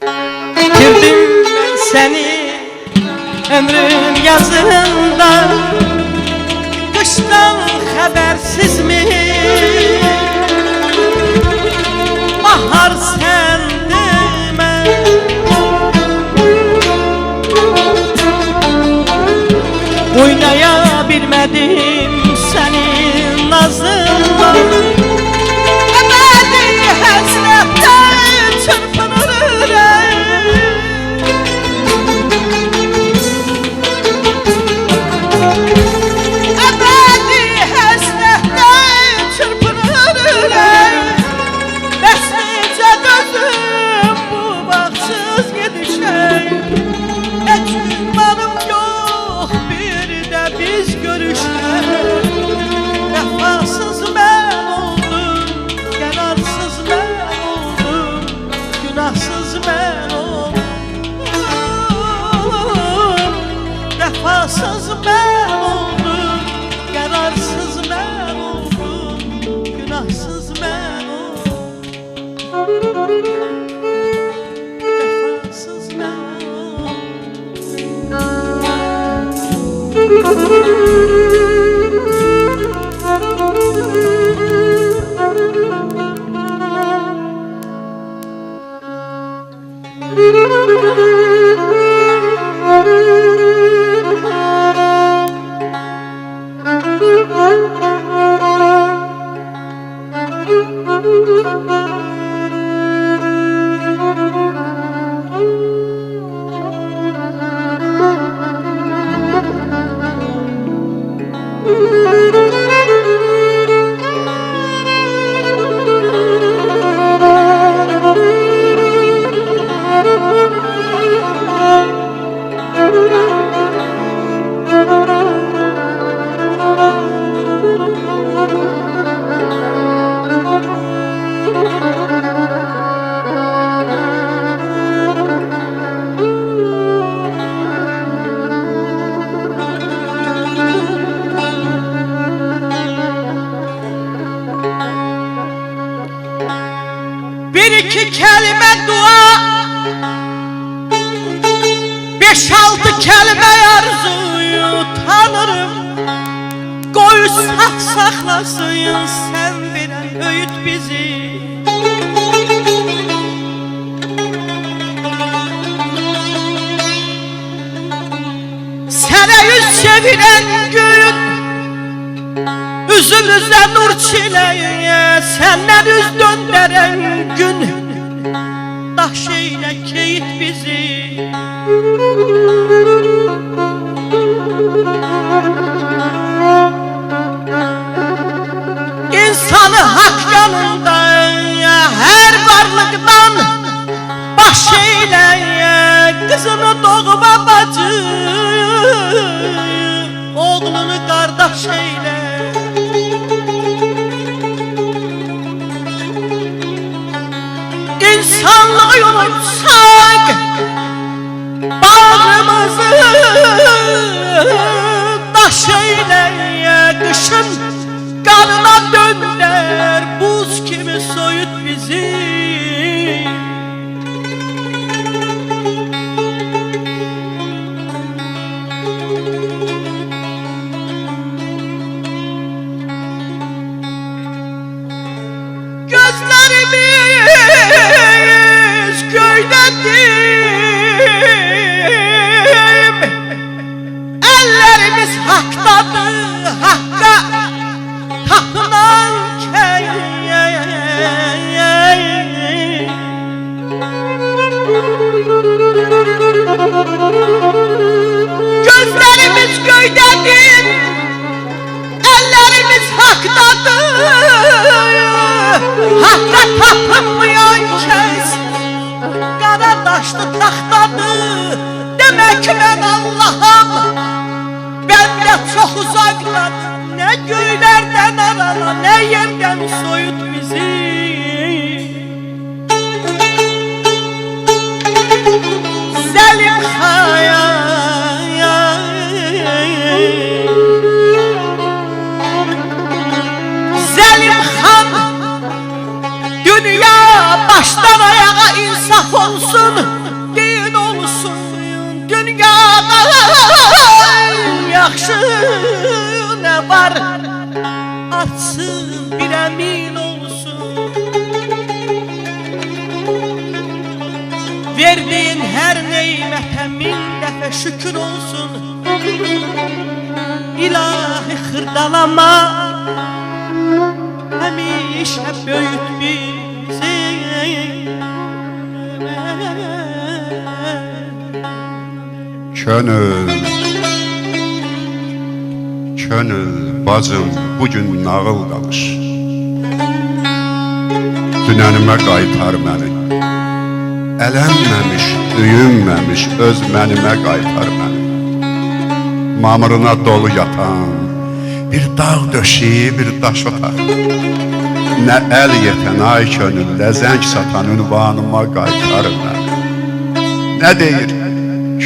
Bitirdim ben seni ömrün yazında, kıştan habersiz mi? Bahar sendime, oynayabilmedim senin nazında. Ebedi hasretten çırpınır yüreğim, ebedi hasretten çırpınır yüreğim. Beslice gözüm bu baksız gidişeyim. Hiç ümmanım yok bir de biz görüşler. Vefasız ben oldum, yararsız ben oldum, günahsız ben oldum. Vefasız ben oldum, yararsız ben oldum, günahsız ben oldum. Vefasız ben bir iki kelime dua, beş altı kelime arzuyu tanırım. Koysak saklasın sen bilen öğüt bizi. Sana yüz çeviren gün, yüzümüzde nur çileye, senden yüz döndüren gün, taş eyle keyit bizi. İnsanı hak yanında her varlıktan baş eyle, kızını doğma bacı, oğlunu kardeş eyle. İnsanlığı unutsak bağrımızı taş eyle, kışın kanına dönder buz kimi soyut bizi. Gözlerimiz göydedir, ellerimiz haktadır, hakka tapınan gözlerimiz göydedir, ellerimiz haktadır, hakka tapınmayan kes kara taşlı taxtadır. Demek ben Allah'ım, ben de çok uzaktan, ne göylerden arala, ne yerden soyut bizi. Zalim hayal, zalim han, dünya baştan ayağa insaf olsun. emin olsun. Verdiğin her nimete min defa şükür olsun. İlahi hırdalama, hemişe büyüt bizi. Könül bacım bugün nağıl qalış. Dünənimə qaytar məni. Ələnməmiş, öyünməmiş öz mənimə qaytar məni. Mamırına dolu yatan bir dağ döşeyi, bir daş otaq. Nə əl yetən ay könüllə zəng satan ünvanıma qaytar məni. Nə deyir?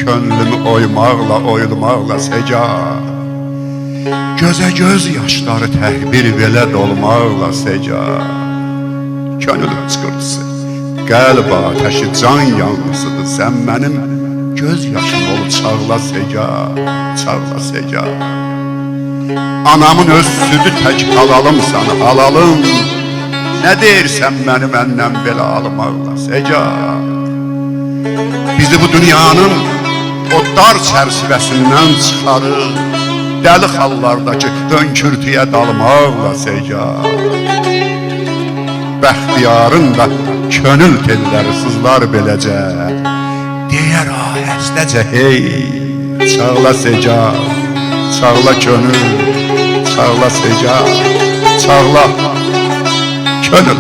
Könlümü oymaqla, oyulmaqla seca. Gözə göz yaşları təhbir belə dolmaqla seca. Könül hıçqırtısı, qəlb ateşi, can yanlısıdır. Sən mənim göz yaşım olub çağla seca, çağla seca. Anamın öz südü tək halalımsan, halalım. Nə deyirsən məni məndən belə almaqla seca. Bizi bu dünyanın o dar çərçivəsindən çıxarır, dəli xallardakı hönkürtüyə dalmaqla seca. Bəxtiyarın da könül telləri sızlar beləcə, deyər ahəstəcə hey, çağla seca, çağla könül, çağla seca, çağla könül.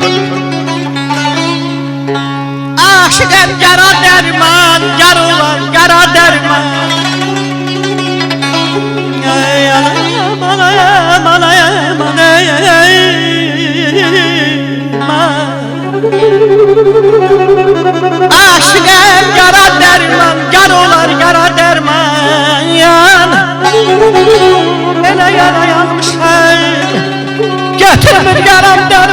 Aşıqəm qara dərman, qarılar qara dərman. Alayam, alayam, alayam, alayam. Aşıqəm qara dərman, qarılar qara dərman. Elə yara yanmışam, götürmür qaram dərman.